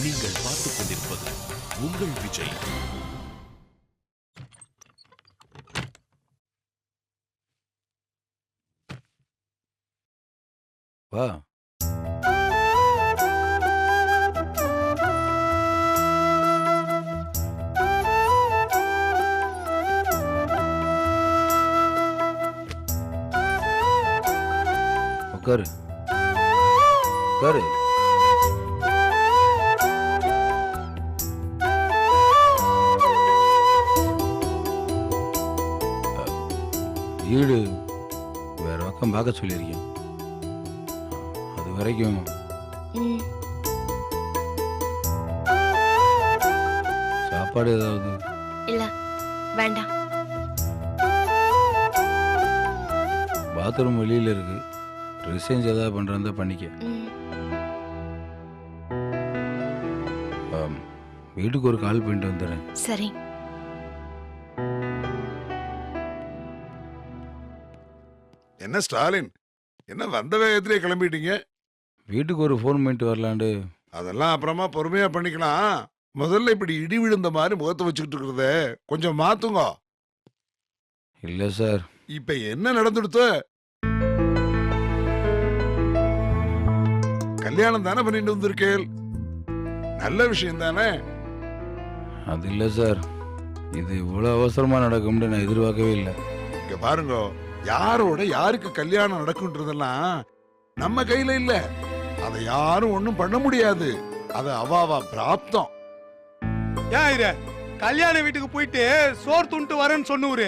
நீங்கள் பார்த்துக் கொண்டிருப்பது உங்கள் விஜய். வா. உட்காரு உட்காரு. வீடு வேற பக்கம் பார்க்க சொல்லியிருக்கேன். அது வரைக்கும் சாப்பாடு ஏதாவது? இல்ல வேண்டாம். பாத்ரூம் வெளியில இருக்கு. ரிசேஞ்ச் ஏதாவது பண்றதா பண்ணிக்க. வீட்டுக்கு ஒரு கால் பண்ணிட்டு வந்துடுறேன். சரி. என்ன ஸ்டாலின், என்ன வந்த வேகத்திலே கிளம்பிட்டீங்க? வீட்டுக்கு ஒரு ஃபோன் பண்ணிட்டு வரலாண்டு. அதெல்லாம் அப்புறமா பொறுமையா பண்ணிக்கலாம். முதல்ல இப்படி இடி விழுந்த மாதிரி முகத்தை வச்சுக்கிட்டு இருக்கிறத கொஞ்சம் மாத்துங்க. இல்லை சார். இப்ப என்ன நடந்துடுத்து? கல்யாணம் தானே பண்ணிட்டு வந்திருக்கேன். நல்ல விஷயம் தானே? அது இல்லை சார். இது இவ்வளோ அவசரமாக நடக்கும்னு நான் எதிர்பார்க்கவே இல்லை. இங்க பாருங்க, யாரோட யாருக்கு கல்யாணம் நடக்குன்றதெல்லாம் நம்ம கையில இல்ல. அதை யாரும் ஒண்ணும் பண்ண முடியாது. அது அவாவா பிராப்தம். ஏன் கல்யாண வீட்டுக்கு போயிட்டு சோறு துண்டு வரேன்னு சொன்னூரு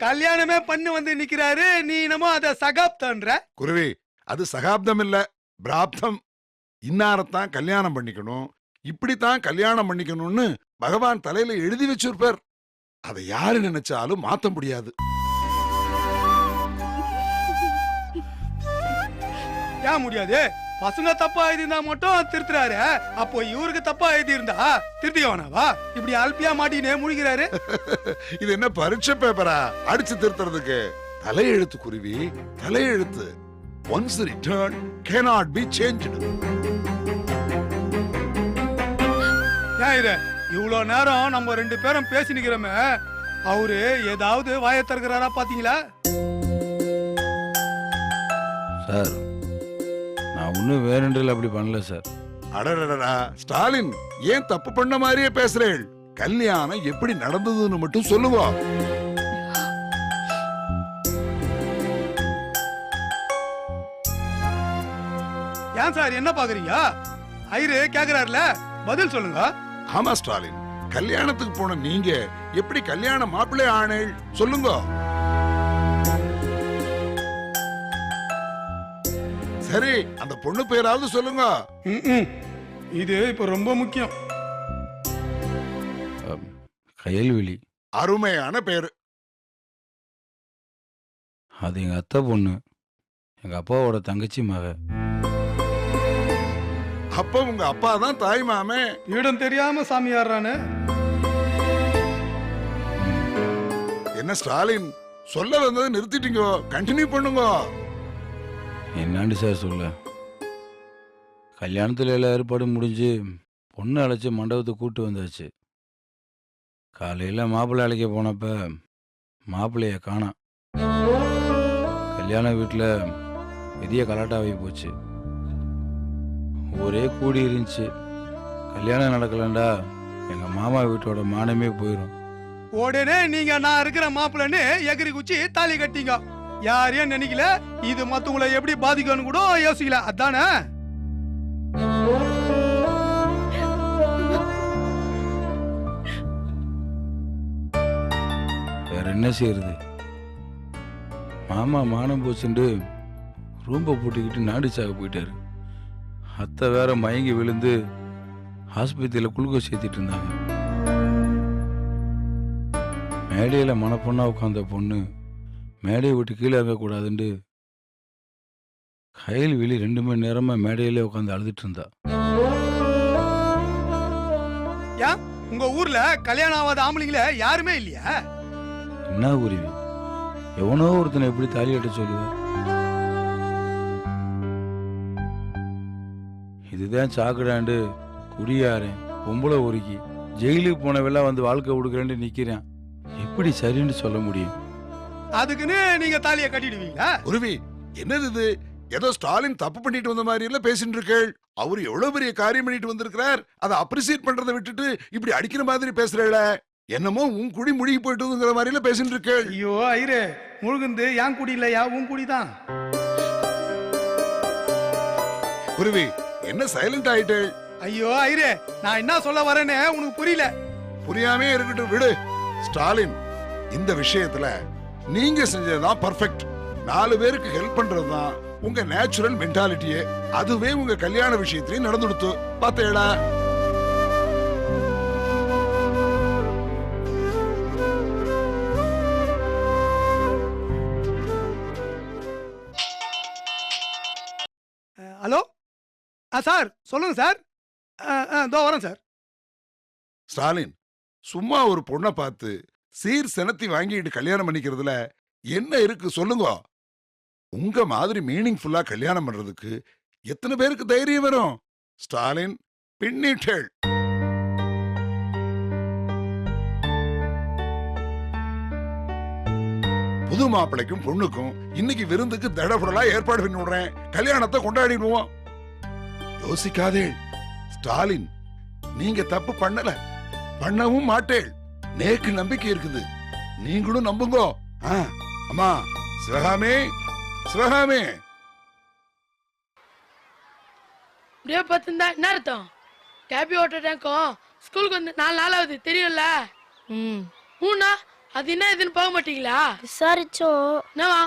கல்யாணமே பண்ணி வந்து நிக்கிறாரு. நீ என்னமோ அத சகாப்தன்ற. குருவி, அது சகாப்தம் இல்ல, பிராப்தம். இன்னாரத்தான் கல்யாணம் பண்ணிக்கணும், இப்படித்தான் கல்யாணம் பண்ணிக்கணும்னு பகவான் தலையில எழுதி வச்சிருப்பார். அதை யாரு நினைச்சாலும் மாத்த முடியாது. ஏன் முடியாது? பசங்க தப்பா எழுதியிருந்தா மட்டும் திருத்துறாரு. அப்போ இவருக்கு தப்பா எழுதி இருந்தா திருத்தியவனாவா? இப்படி அல்பியா மாட்டினே முழிக்கிறாரு. இது என்ன பரீட்சை பேப்பரா அடிச்சு திருத்துறதுக்கு? தலையெழுத்து குருவி, தலையெழுத்து. Once returned cannot be changed. ஏன் இவ்வளோ நேரம் நம்ம ரெண்டு பேரும் பேசி நிக்கிறோமே, அவரு ஏதாவது வாயை திறக்கிறாரா பாத்தீங்களா? சார், நான் ஒன்றும் வேணுன்றில் அப்படி பண்ணல சார். அடடடா ஸ்டாலின், ஏன் தப்பு பண்ண மாதிரியே பேசுறேள்? கல்யாணம் எப்படி நடந்ததுன்னு மட்டும் சொல்லுவோம். ஏன் சார் என்ன பாக்குறீங்க? ஐயரு கேக்குறாருல, பதில் சொல்லுங்க. ஆமா ஸ்டாலின், கல்யாணத்துக்கு போன நீங்க எப்படி கல்யாண மாப்பிள்ளை ஆனேள் சொல்லுங்க. சரி, அந்த பொண்ணு பேராவது சொல்லுங்க. இது இப்ப ரொம்ப முக்கியம். கயல்விழி. அருமையான பேரு. அது எங்க அத்தை பொண்ணு, எங்க அப்பாவோட தங்கச்சி மக. அப்ப உங்க அப்பா தான் தாய் மாமே. இடம் தெரியாம சாமியாடுறானு. என்ன ஸ்டாலின், சொல்ல வந்ததை நிறுத்திட்டீங்க, கண்டினியூ பண்ணுங்க. என்னாண்டு சார் சொல்ல, கல்யாணத்தில் எல்லா ஏற்பாடும் முடிஞ்சு பொண்ணு அழைச்சி மண்டபத்தை கூட்டு வந்தாச்சு. காலையில் மாப்பிள்ளை அழைக்க போனப்ப மாப்பிள்ளைய காணோம். கல்யாண வீட்டில் பெரிய கலாட்டாகி போச்சு. ஒரே கூடி இருந்துச்சு. கல்யாணம் நடக்கலண்டா எங்கள் மாமா வீட்டோட மானமே போயிடும். உடனே நீங்க நான் இருக்கிற மாப்பிள்ளன்னு எகிரி குச்சி தாலி கட்டிங்க. யாரையும் நினைக்கல, இது மத்தவங்களை எப்படி பாதிக்கணும் கூட யோசிக்கல. அதானே? வேற என்ன செய்யறது? மாமா மானம் போச்சுண்டு ரூம்பை போட்டுக்கிட்டு நாடு சாக போயிட்டாரு. அத்தை வேற மயங்கி விழுந்து ஆஸ்பத்திரியில் குளுக்கோஸ் ஏற்றிட்டு இருந்தாங்க. மேடையில் மனப்பொண்ணா உட்காந்த பொண்ணு மேடையை விட்டு கீழே இறங்கக்கூடாதுண்டு கயல்விழி 2 மணி நேரமா மேடையிலே உட்காந்து அழுதுட்டு இருந்தா. உங்க ஊர்ல கல்யாணம் ஆகாத ஆம்பளைங்கள யாருமே இல்லையா? என்ன உரிமை? எவனோ ஒருத்தனை எப்படி தாலி கட்ட சொல்லுவேன்? இதுதான் சாக்கடாண்டு குடியாரன் பொம்பளை ஒருக்கி ஜெயிலுக்கு போனவெல்லாம் வந்து வாழ்க்கை கொடுக்குறேன்னு நிக்கிறேன். எப்படி சரின்னு சொல்ல முடியும்? அதுக்குன்னு நீங்க தாலியை கட்டிடுவீங்களா? குருவி, என்னது இது? ஏதோ ஸ்டாலின் தப்பு பண்ணிட்டு வந்த மாதிரி எல்லாம் பேசிட்டு இருக்கேள். அவரு எவ்வளவு பெரிய காரியம் பண்ணிட்டு வந்திருக்கிறார், அதை அப்ரிசியேட் பண்றதை விட்டுட்டு இப்படி அடிக்கிற மாதிரி பேசுறேள. என்னமோ உன் குடி முழுகி போயிட்டுங்கிற மாதிரி எல்லாம் பேசிட்டு இருக்கேள். ஐயோ ஐயரே, முழுகுந்து என் குடி இல்லையா, உன் குடிதான். குருவி, என்ன சைலண்ட் ஆயிட்டேள்? ஐயோ ஐயரே, நான் என்ன சொல்ல வரேன்னு உனக்கு புரியல. புரியாமே இருக்கட்டும், விடு. ஸ்டாலின், இந்த விஷயத்துல நீங்க செஞ்சதுதான் பர்ஃபெக்ட். 4 பேருக்கு ஹெல்ப் பண்றதுதான் உங்க நேச்சுரல் மென்டாலிட்டியே. அதுவே உங்க கல்யாண விஷயத்திலையும் நடந்துடுத்து பார்த்தேடா. ஹலோ சார், சொல்லுங்க சார். இதோ வரேன் சார். ஸ்டாலின், சும்மா ஒரு பொண்ணை பார்த்து சீர் செனத்தி வாங்கிட்டு கல்யாணம் பண்ணிக்கிறதுல என்ன இருக்கு சொல்லுங்க. உங்க மாதிரி மீனிங்ஃபுல்லா கல்யாணம் பண்றதுக்கு எத்தனை பேருக்கு தைரியம் வரும்? ஸ்டாலின், பின்னிட்டேள். புது மாப்பிளைக்கும் பொண்ணுக்கும் இன்னைக்கு விருந்துக்கு தடபுடலா ஏற்பாடு பண்ணி விடுறேன். கல்யாணத்தை கொண்டாடிடுவோம். யோசிக்காதே ஸ்டாலின், நீங்க தப்பு பண்ணல, பண்ணவும் மாட்டேள். நேக்கு நம்பிக்கை இருக்குது, நீங்களும் நம்புங்க. அம்மா சிவகாமே, சிவகாமே. இப்படியே பார்த்துருந்தா என்ன அர்த்தம்? கேபி ஓட்டுறேக்கும் ஸ்கூலுக்கு வந்து 4 நாளாவது தெரியும்ல. ஊனா அது என்ன இதுன்னு போக மாட்டீங்களா? விசாரிச்சோம். என்னவா?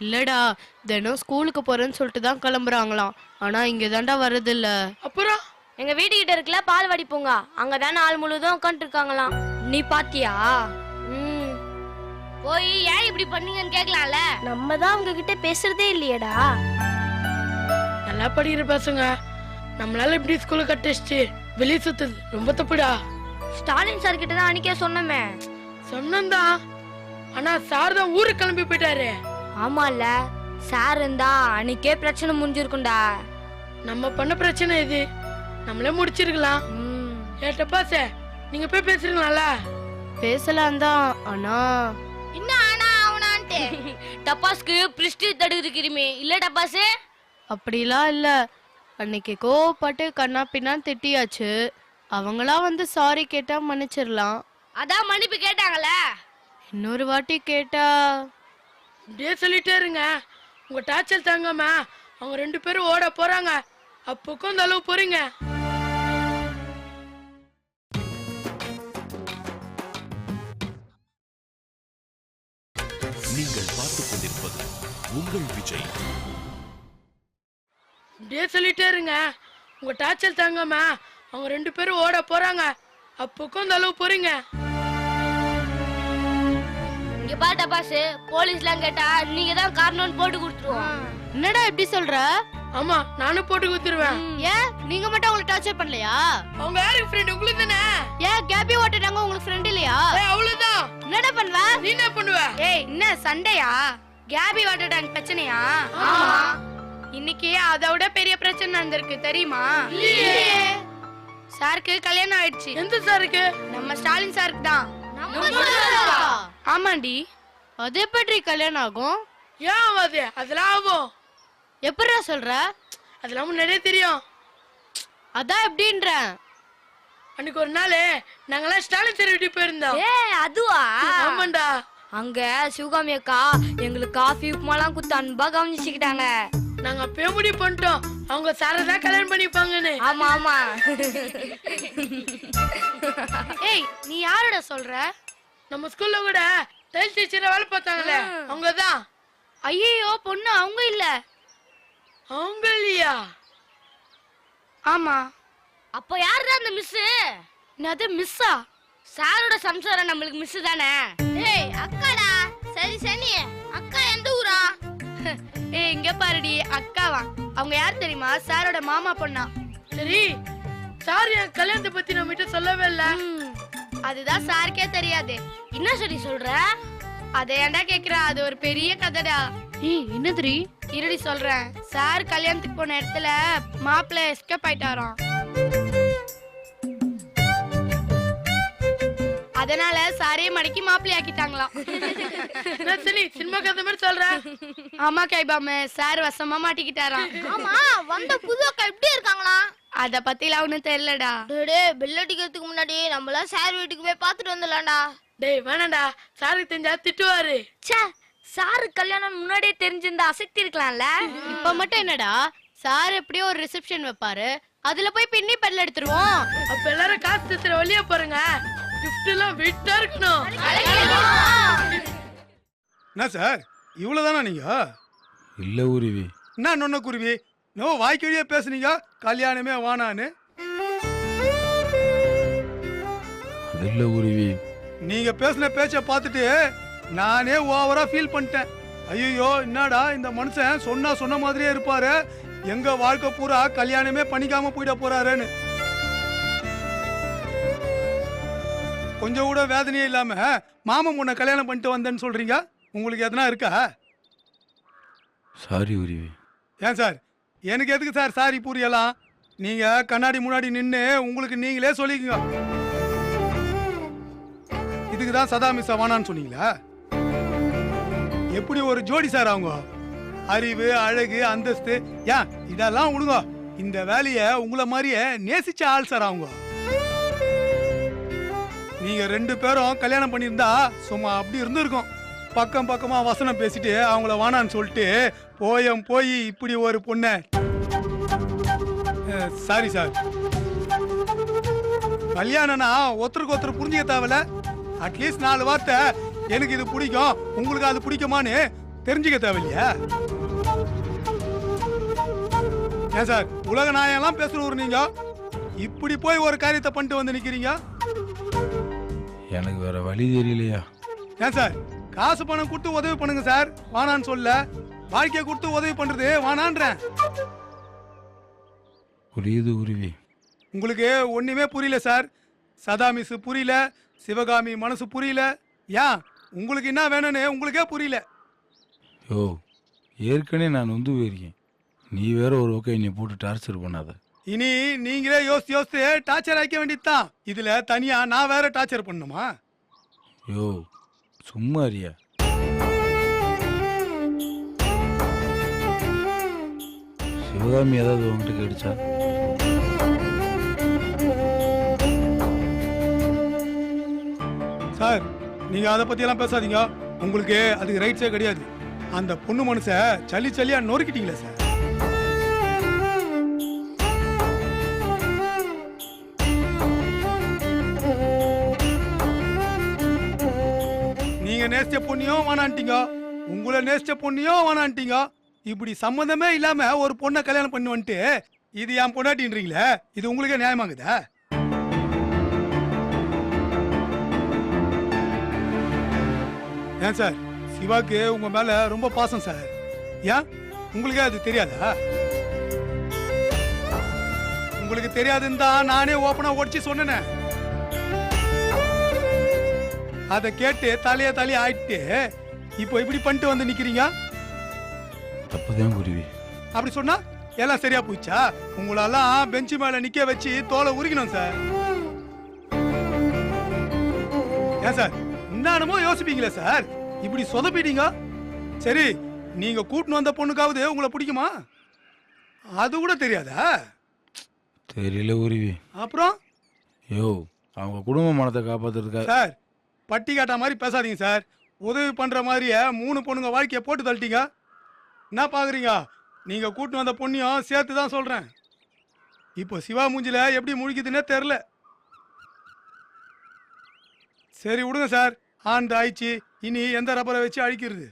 இல்லடா, தினம் ஸ்கூலுக்கு போறேன்னு சொல்லிட்டு தான் கிளம்புறாங்களாம். ஆனா இங்க தாண்டா வர்றது இல்ல. அப்புறம் எங்க வீட்டுக்கிட்ட இருக்குல்ல பால்வாடி பூங்கா, அங்கதான் நாள் முழுதும் உட்காந்துட்டு இருக்காங்களாம். நீ பாத்தியா? போய் ஏன் இப்படி பண்ணீங்கன்னு கேட்கலாம்ல. நம்ம தான் அவங்க கிட்ட பேசுறதே இல்லையடா. நல்லா படிக்கிற பசங்க நம்மளால இப்படி ஸ்கூலுக்கு கட்டிச்சு வெளியே சுத்துது ரொம்ப தப்புடா. ஸ்டாலின் சார் கிட்ட தான் அன்னைக்கே சொன்னமே. சொன்னதான், ஆனா சார் தான் ஊருக்கு கிளம்பி போயிட்டாரு. ஆமால, சார் இருந்தா அன்னைக்கே பிரச்சனை முடிஞ்சிருக்கும்டா. நம்ம பண்ண பிரச்சனை இது, நம்மளே முடிச்சிருக்கலாம். ஏட்டப்பா சார், நீங்க போய் பேசுறீங்களா? பேசலாம் தான், ஆனா என்ன ஆனா அவனான்ட்டு டப்பாஸ்க்கு பிரிஸ்டி தடுக்குதுமே இல்ல டப்பாஸ்? அப்படிலாம் இல்ல. அன்னைக்கு கோவப்பட்டு கண்ணா பின்னான்னு திட்டியாச்சு. அவங்களா வந்து சாரி கேட்டா மன்னிச்சிடலாம். அதான் மன்னிப்பு கேட்டாங்கல்ல. இன்னொரு வாட்டி கேட்டா இப்படியே சொல்லிட்டே இருங்க. உங்க டார்ச்சல் தாங்காம அவங்க 2 பேரும் ஓட போறாங்க. அப்போக்கும் அந்த அளவு போறீங்க. நீங்கள் பார்த்துக் கொண்டிருப்பது உங்கள் விஜய். இப்படியே சொல்லிட்டே இருங்க. உங்க டார்ச்சல் தாங்காம அவங்க 2 பேரும் ஓட போறாங்க. அப்போக்கும் அந்த அளவு போறீங்க. இங்க பாரு டப்பாஸ், போலீஸ்லாம் கேட்டா நீங்க தான் காரணம்னு போட்டு கொடுத்துருவோம். என்னடா எப்படி சொல்ற? ஆமா, நானும் போட்டு கொடுத்துருவேன். ஏன் நீங்க மட்டும் அவங்களை டார்ச்சர் பண்ணலையா? அவங்க யாருக்கு ஃப்ரெண்ட்? உங்களுக்கு தானே. ஏன் கேபி ஓட்டுறாங்க உங்களுக்கு ஃப்ரெண்ட் இல்லையா? அவ்வளவுதான். என்னடா பண்ணுவ? நீ என்ன பண்ணுவ? ஏய், என்ன சண்டையா? கேபி ஓட்டுறாங்க பிரச்சனையா? ஆமா. இன்னைக்கு அதை விட பெரிய பிரச்சனை நடந்திருக்கு தெரியுமா? இல்லையே. சாருக்கு கல்யாணம் ஆயிடுச்சு. எந்த சாருக்கு? நம்ம ஸ்டாலின் சாருக்கு தான். ஆமாண்டி. அது எப்படி கல்யாணம் ஆகும்? ஏன் ஆகாது? அதெல்லாம் ஆகும். எப்படிடா சொல்ற? அதெல்லாம் முன்னாடியே தெரியும். அதான் எப்படின்ற? அன்னைக்கு ஒரு நாள் நாங்கெல்லாம் ஸ்டாலின் சார் வீட்டுக்கு போயிருந்தோம். அதுவா? ஆமாண்டா. அங்க சிவகாமி அக்கா எங்களுக்கு காஃபி உப்புமாலாம் குத்து அன்பா கவனிச்சுக்கிட்டாங்க. நாங்க அப்பயே முடிவு பண்ணிட்டோம் அவங்க சாரை தான் கல்யாணம் பண்ணிப்பாங்கன்னு. ஆமா ஆமா. ஏய், நீ யாரோட சொல்ற? நம்ம ஸ்கூல்ல கூட டைல் டீச்சரா வேலை பார்த்தாங்களே அவங்கதான். ஐயோ, பொண்ணு அவங்க இல்ல. அவங்க இல்லையா? ஆமா. அப்ப யாருடா அந்த மிஸ்? என்னது மிஸ்ஸா? சாரோட சம்சாரம் நம்மளுக்கு மிஸ் தானே. ஏய் அக்காடா. சரி சரி, அக்கா எந்த ஊரா? ஏய், இங்க பாருடி, அக்காவா? அவங்க யார் தெரியுமா? சாரோட மாமா பொண்ணா. சரி, சார் என் கல்யாணத்தை பத்தி நம்ம கிட்ட சொல்லவே இல்ல. அதுதான் சாருக்கே தெரியாது. என்ன சரி சொல்ற? அதை ஏன்டா கேக்குற? அது ஒரு பெரிய கதைடா. ஏய், என்னதுரி? இருடி சொல்றேன். சார் கல்யாணத்துக்கு போன இடத்துல மாப்பிள்ளை எஸ்கேப் ஆயிட்டாராம். அதனால சாரே மடக்கி மாப்பிள்ளை ஆக்கிட்டாங்களாம். என்ன சரி சினிமா கதை மாதிரி சொல்ற? ஆமா கைபாம, சார் வசமா மாட்டிக்கிட்டாராம். ஆமா, வந்த புது அக்கா எப்படி இருக்காங்களா? அத பத்திலாம் ஒண்ணும் தெரியலடா. டேய், பெல் அடிக்கிறதுக்கு முன்னாடி நம்மள சார் வீட்டுக்கு போய் பார்த்துட்டு வந்துடலாம்டா. டேய் வேணாண்டா, சாருக்கு தெரிஞ்சா திட்டுவாரு. ச்சே, சாரு கல்யாணம் முன்னாடியே தெரிஞ்சிருந்தா அசக்தி இருக்கலாம்ல. இப்ப மட்டும் என்னடா, சார் எப்படியோ ஒரு ரிசப்ஷன் வைப்பாரு, அதுல போய் பின்னி பெல்ல எடுத்துருவோம். அப்ப எல்லாரும் காசு தத்துற வழியா பாருங்க. gift எல்லாம் வெயிட்டா இருக்கணும். என்ன சார் இவ்வளவுதானா நீங்க? இல்லை உருவி. என்ன நொன்ன குருவி, நோ வாய்க்கழியே பேசுனீங்க கல்யாணமே வானான்னு. அது இல்லை உருவி. நீங்க பேசின பேச்ச பார்த்துட்டு நானே ஓவரா ஃபீல் பண்ணிட்டேன். ஐயோ என்னடா இந்த மனுஷன் சொன்ன மாதிரியே இருப்பாரு, எங்க வாழ்க்கை பூரா கல்யாணமே பண்ணிக்காம போயிட போறாருன்னு. கொஞ்சம் கூட வேதனையே இல்லாம மாமன் உன்னை கல்யாணம் பண்ணிட்டு வந்தேன்னு சொல்றீங்க. உங்களுக்கு எதனா இருக்கா? சாரி உருவி. ஏன் சார், எனக்கு எதுக்கு சார் சாரி புரியலாம்? நீங்க கண்ணாடி முன்னாடி நின்று உங்களுக்கு நீங்களே சொல்லிக்கங்க. இதுக்கு தான் சதா மிஸ் வானான்னு சொன்னீங்களா? எப்படி ஒரு ஜோடி சார் அவங்க? அறிவு, அழகு, அந்தஸ்து, ஏன் இதெல்லாம் விடுங்க. இந்த வேலையை உங்களை மாதிரியே நேசிச்ச ஆள் சார் அவங்க. நீங்க 2 பேரும் கல்யாணம் பண்ணியிருந்தா சும்மா அப்படி இருந்திருக்கும். பக்கம் பக்கமா வசனம் பேசிட்டு அவங்கள வானான்னு சொல்லிட்டு போய் இப்படி ஒரு பொண்ணை. சாரி சார், கல்யாணம்னா ஒருத்தருக்கு ஒருத்தர் புரிஞ்சுக்க தேவையில்ல. அட்லீஸ்ட் 4 வார்த்தை எனக்கு இது பிடிக்கும் உங்களுக்கு அது பிடிக்குமான்னு தெரிஞ்சுக்க தேவையில்லையா? ஏன் சார் உலக நாயெல்லாம் பேசுறவர் நீங்க இப்படி போய் ஒரு காரியத்தை பண்ணிட்டு வந்து நிக்கிறீங்க? எனக்கு வேற வழி தெரியலையா? ஏன் சார் காசு பணம் கொடுத்து உதவி பண்ணுங்க சார், வானான்னு சொல்ல. வாழ்க்கையை கொடுத்து உதவி பண்றது வானான்றேன். புரியுது உருவி. உங்களுக்கு ஒண்ணுமே புரியல சார். சதா மிஸ் புரியல, சிவகாமி மனசு புரியல. ஏன் உங்களுக்கு என்ன வேணும்னு உங்களுக்கே புரியல. யோ, ஏற்கனவே நான் வந்து போயிருக்கேன். நீ வேற ஒரு ஓகே என்னை போட்டு டார்ச்சர் பண்ணாத. இனி நீங்களே யோசிச்சு டார்ச்சர் ஆக்க வேண்டியதுதான். இதுல தனியா நான் வேற டார்ச்சர் பண்ணுமா? யோ சும்மா அறியா. சிவகாமி ஏதாவது உங்ககிட்ட கேட்டுச்சா? சார் நீங்க அதை பத்தி எல்லாம் பேசாதீங்க. உங்களுக்கு அதுக்கு ரைட்ஸே கிடையாது. அந்த பொண்ணு மனுஷ சல்லியா நொறுக்கிட்டீங்களே சார். நீங்க நேசிச்ச பொண்ணையும் வேணான்ட்டீங்க, உங்களை நேசிச்ச பொண்ணையும் வேணான்ட்டீங்க. இப்படி சம்மந்தமே இல்லாம ஒரு பொண்ணை கல்யாணம் பண்ணி வந்துட்டு இது என் பொண்டாட்டின்றீங்களே, இது உங்களுக்கே நியாயமாகுதா? ஏன் சார் சிவாக்கு உங்க மேல ரொம்ப பாசம் சார். ஏன் உங்களுக்கே அது தெரியாதா? உங்களுக்கு தெரியாதுன்னு தான் நானே ஓப்பனா உடைச்சு சொன்னேன். அதை கேட்டு தலைய ஆயிட்டு இப்போ இப்படி பண்ணிட்டு வந்து நிக்கிறீங்க. தப்புதான் குருவி. அப்படி சொன்னா எல்லாம் சரியா போச்சா? உங்களெல்லாம் பெஞ்சு மேல நிக்க வச்சு தோலை உரிக்கணும் சார். ஏன் சார் என்னமோ யோசிப்பீங்களே சார், இப்படி சொதப்பிட்டீங்க. சரி நீங்க கூட்டின்னு வந்த பொண்ணுக்காவது உங்களை பிடிக்குமா? அது கூட தெரியாதா? தெரியல உருவி. அப்புறம் யோ அவங்க குடும்ப மனத்தை காப்பாத்துறதுக்காக. சார் பட்டி காட்ட மாதிரி பேசாதீங்க சார். உதவி பண்ற மாதிரியே 3 பொண்ணுங்க வாழ்க்கையை போட்டு தள்ளிட்டீங்க. என்ன பாக்குறீங்க? நீங்க கூட்டின்னு வந்த பொண்ணையும் சேர்த்து தான் சொல்றேன். இப்போ சிவா மூஞ்சில எப்படி முழிக்குதுன்னே தெரில. சரி விடுங்க சார், ஆண்டு ஆயிடுச்சு. இனி எந்த ரப்பரை வச்சு அழிக்கிறது?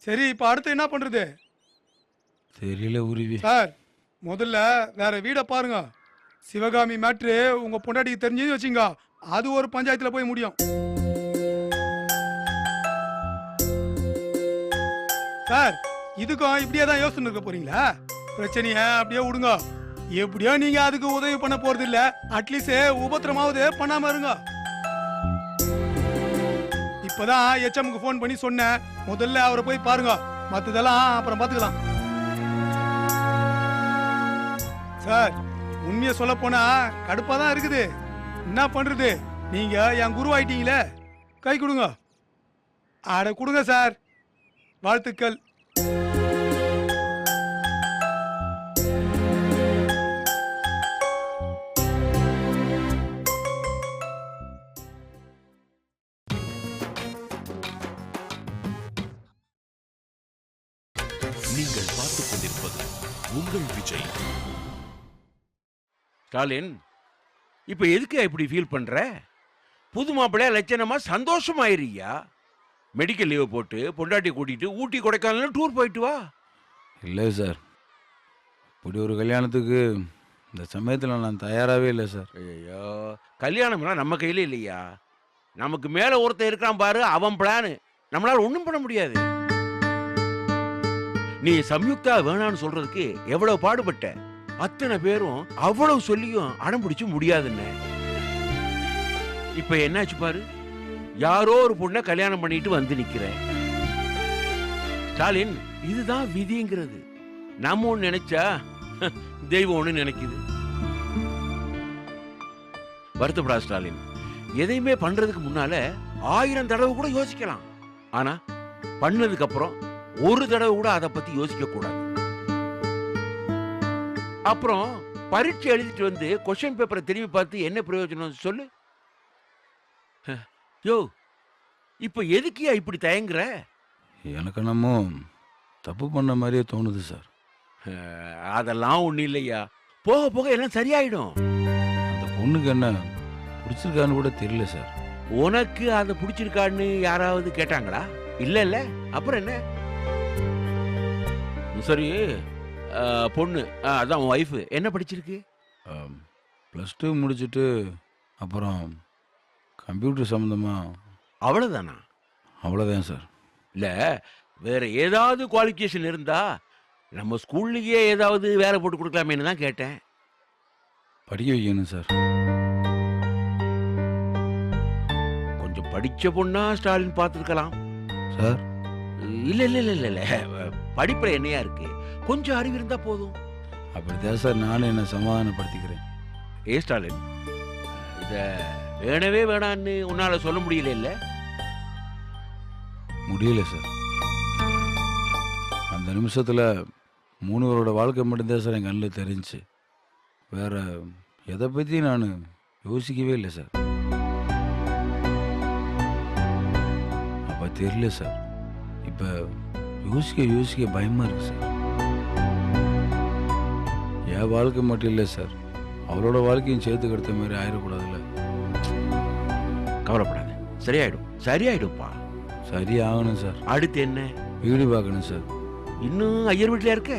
சரி இப்போ அடுத்து என்ன பண்றது? தெரியல உருவி. சார் முதல்ல வேற வீடை பாருங்க. சிவகாமி மேட்ரு உங்க பொண்டாட்டிக்கு தெரிஞ்சு வச்சுங்க, அது ஒரு பஞ்சாயத்துல போய் முடியும். சார் இதுக்கும் இப்படியே தான் யோசனை இருக்க போறீங்களா? பிரச்சனைய அப்படியே விடுங்க. எப்படியோ நீங்க அதுக்கு உதவி பண்ண போறது இல்ல, அட்லீஸ்ட் உபத்திரமாவது பண்ணாம இருங்க. இப்பதான் HMக்கு போன் பண்ணி சொன்னேன், முதல்ல அவரை போய் பாருங்க, மத்ததெல்லாம் அப்புறம் பாத்துக்கலாம். சார் உண்மையை சொல்ல போனா கடுப்பா தான் இருக்குது. என்ன பண்றது, நீங்க என் குரு ஆயிட்டீங்களே, கை கொடுங்க. ஆட கொடுங்க சார், வாழ்த்துக்கள். நீங்கள் பார்த்துக் கொண்டிருப்பது உங்கள் விஜய். ஸ்டாலின், இப்ப எதுக்கு இப்படி ஃபீல் பண்ற? புது மாப்பிள்ளைய லட்சணமா சந்தோஷமாயிருயா. மெடிக்கல் லீவ் போட்டு பொண்டாட்டி கூட்டிட்டு ஊட்டி கொடைக்கானல் டூர் போயிட்டு வா. இல்லை சார், இப்படி ஒரு கல்யாணத்துக்கு இந்த சமயத்தில் நான் தயாராகவே இல்லை சார். ஐயோ, கல்யாணம்னா நம்ம கையில இல்லையா. நமக்கு மேல ஒருத்தன் இருக்கிறான் பாரு, அவன் பிளானு. நம்மளால ஒண்ணும் பண்ண முடியாது. நீ சம்யுக்தா வேணான்னு சொல்றதுக்கு எவ்வளவு பாடுபட்ட. அத்தனை பேரும் அவ்வளவு சொல்லியும் அடம் பிடிச்சு முடியாதுன்னு. இப்ப என்னாச்சு பாரு, யாரோ ஒரு பொண்ணை கல்யாணம் பண்ணிட்டு வந்து நிக்கிறேன். ஸ்டாலின், இதுதான் விதிங்கிறது. நம்ம ஒண்ணு நினைச்சா தெய்வம் ஒண்ணு நினைக்குது. வருத்தப்படாத ஸ்டாலின், எதையுமே பண்றதுக்கு முன்னால 1000 தடவை கூட யோசிக்கலாம். ஆனா பண்ணதுக்கு அப்புறம் ஒரு தடவை கூட அதை பத்தி யோசிக்க கூடாது. அப்புறம் பரீட்சை எழுதிட்டு வந்து கொஸ்டின் பேப்பரை திரும்பி பார்த்து என்ன பிரயோஜனம் சொல்லு? யோ, இப்ப எதுக்கியா இப்படி தயங்குற? எனக்கு என்னமோ தப்பு பண்ண மாதிரியே தோணுது சார். அதெல்லாம் ஒண்ணு இல்லையா, போக போக எல்லாம் சரியாயிடும். அந்த பொண்ணுக்கு என்ன பிடிச்சிருக்கான்னு கூட தெரியல சார். உனக்கு அதை பிடிச்சிருக்கான்னு யாராவது கேட்டாங்களா? இல்ல இல்ல, அப்புறம் என்ன? சரி, பொண்ணு அதான் உன் ஒய்ஃபு என்ன படிச்சிருக்கு? +2 முடிச்சுட்டு அப்புறம் கம்ப்யூட்டர் சம்மந்தமா. அவ்வளவுதானா? அவ்வளோதான் சார். இல்ல, வேற ஏதாவது குவாலிஃபிகேஷன் இருந்தா நம்ம ஸ்கூல்லையே ஏதாவது வேலை போட்டு கொடுக்கலாமேன்னு தான் கேட்டேன். படிக்க வைக்கணும் சார். கொஞ்சம் படிச்ச பொண்ணா ஸ்டாலின் பார்த்துருக்கலாம் சார். இல்ல இல்ல இல்ல இல்ல, படிப்புல என்னையா இருக்கு, கொஞ்சம் அறிவு இருந்தா போதும். அப்படிதான் சார் நானும் என்ன சமாதானப்படுத்திக்கிறேன். ஏ ஸ்டாலின், இத வேணவே வேணான்னு உன்னால சொல்ல முடியல இல்ல? முடியல சார். அந்த நிமிஷத்தில் 3 பேரோட வாழ்க்கை மட்டும்தான் சார் என் கண்ணில் தெரிஞ்சு. வேற எதை பற்றி நான் யோசிக்கவே இல்லை சார். அப்போ தெரியல சார். இப்போ யோசிக்க பயமாக இருக்கு சார். என் வாழ்க்கை மட்டும் இல்லை சார், அவளோட வாழ்க்கையும் சேர்த்து கெடுத்த மாதிரி ஆயிடக்கூடாதுல்ல. கவலைப்படாத, சரியாயிடும்ப்பா. சரி ஆகணும் சார். அடுத்து என்ன? வீடு பார்க்கணும் சார். இன்னும் ஐயர் வீட்டில் இருக்க?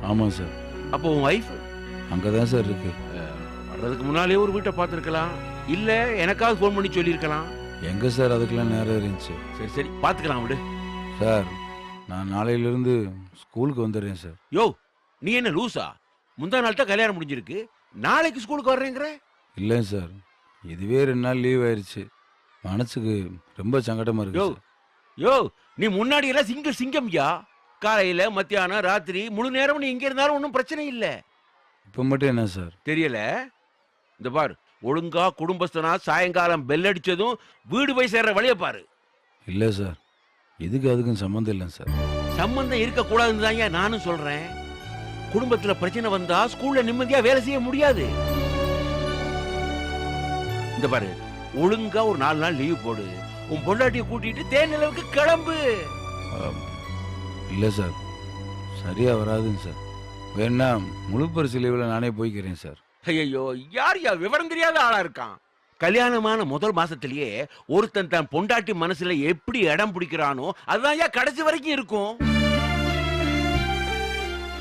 ஆமாம் சார். அப்போ உன் ஒய்ஃப் அங்கே தான் சார் இருக்கு. வர்றதுக்கு முன்னாலே ஒரு வீட்டை பார்த்துருக்கலாம், இல்லை எனக்காவது ஃபோன் பண்ணி சொல்லியிருக்கலாம். எங்கே சார் அதுக்கெல்லாம் நேரம் இருந்துச்சு. சரி சரி, பார்த்துக்கலாம் விடு. சார், நான் நாளையிலிருந்து ஸ்கூலுக்கு வந்துடுறேன் சார். யோ, நீ என்ன லூசா? முந்தா நாள் தான் கல்யாணம் முடிஞ்சிருக்கு, நாளைக்கு ஸ்கூலுக்கு வர்றேங்கிற? இல்லைங்க சார், இதுவே 2 நாள் லீவ் ஆயிடுச்சு. மனசுக்கு ரொம்ப சங்கடமா இருக்கு யோ சார். யோ, நீ முன்னாடி எல்லாம் சிங்கம்யா. காலையில மத்தியானம் ராத்திரி முழு நேரம் நீ இங்க இருந்தாலும் ஒன்றும் பிரச்சனை இல்லை. இப்போ மட்டும் என்ன சார் தெரியல? இந்த பார், ஒழுங்கா குடும்பஸ்தனா சாயங்காலம் பெல் அடிச்சதும் வீடு போய் சேர்ற வழிய பாரு. இல்லை சார், இதுக்கு அதுக்கும் சம்மந்தம் இல்லை சார். சம்பந்தம் இருக்க கூடாதுன்னு தான் நானும் சொல்றேன். குடும்பத்துல பிரச்சனை வந்தா ஸ்கூல்ல நிம்மதியா வேலை செய்ய முடியாது. இந்த பாரு, ஒழுங்கா ஒரு 4 நாள் லீவ் போடு, உன் பொண்டாட்டியை கூட்டிட்டு தேனிலவுக்கு கிளம்பு. இல்லை சார், சரியா வராதுங்க சார். வேணா முழு பரிசு லீவில் நானே போய்க்கிறேன் சார். ஐயோ, யார் விவரம் தெரியாத ஆளா இருக்கான். கல்யாணமான முதல் மாசத்திலேயே ஒருத்தன் தன் பொண்டாட்டி மனசுல எப்படி இடம் பிடிக்கிறானோ அதுதான் கடைசி வரைக்கும் இருக்கும்.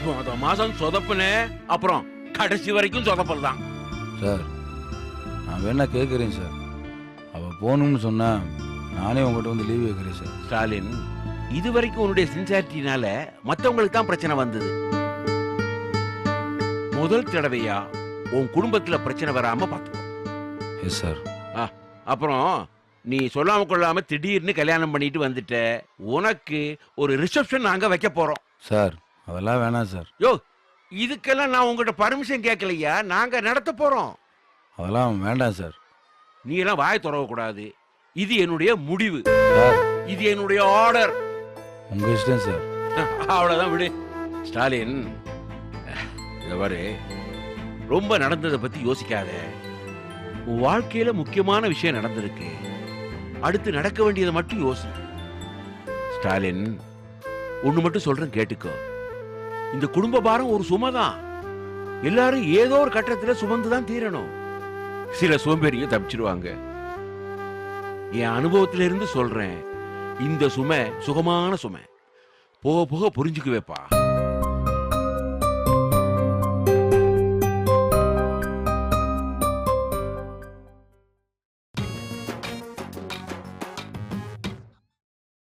முதல் மாசம் சொதப்புன அப்புறம் கடைசி வரைக்கும் சொதப்பல் தான். சார், நான் வேணா கேட்குறேன் சார். அவள் போகணும்னு சொன்னா நானே உங்கள்கிட்ட வந்து லீவ் வைக்கிறேன் சார். ஸ்டாலின், இது வரைக்கும் உன்னுடைய சின்சாரிட்டினால மற்றவங்களுக்கு தான் பிரச்சனை வந்தது. முதல் தடவையா உன் குடும்பத்துல பிரச்சனை வராம பார்த்துக்கோ. Yes sir. அப்புறம் நீ சொல்லாம கொள்ளாம திடீர்னு கல்யாணம் பண்ணிட்டு வந்துட்ட. உனக்கு ஒரு ரிசப்ஷன் நாங்க வைக்க போறோம் சார். அதெல்லாம் வேணாம் சார். யோ, இதுக்கெல்லாம் நான் உங்கள்கிட்ட பர்மிஷன் கேட்கலையா, நாங்க நடத்த போறோம். அதெல்லாம் வேண்டாம் சார். நீ எல்லாம் வாய் திறக்கக்கூடாது. இது என்னுடைய முடிவு, சார் இது என்னுடைய ஆர்டர். உங்க இஷ்டம் சார். அவ்வளவுதான் விடு. ஸ்டாலின், இத பாரு, ரொம்ப நடந்ததை பத்தி யோசிக்காத. உன் வாழ்க்கையில முக்கியமான விஷயம் நடந்திருக்கு, அடுத்து நடக்க வேண்டியதை மட்டும் யோசி. ஸ்டாலின், ஒண்ணு மட்டும் சொல்றேன் கேட்டுக்கோ. இந்த குடும்ப பாரம் ஒரு சுமைதான். எல்லாரும் ஏதோ ஒரு கட்டத்துல சுமந்துதான் தீரணும். சில சோம்பேறிங்க தப்பிச்சிருவாங்க. என் அனுபவத்தில இருந்து சொல்றேன், இந்த சுமை சுகமான சுமை. போக போக புரிஞ்சுக்குவேப்பா.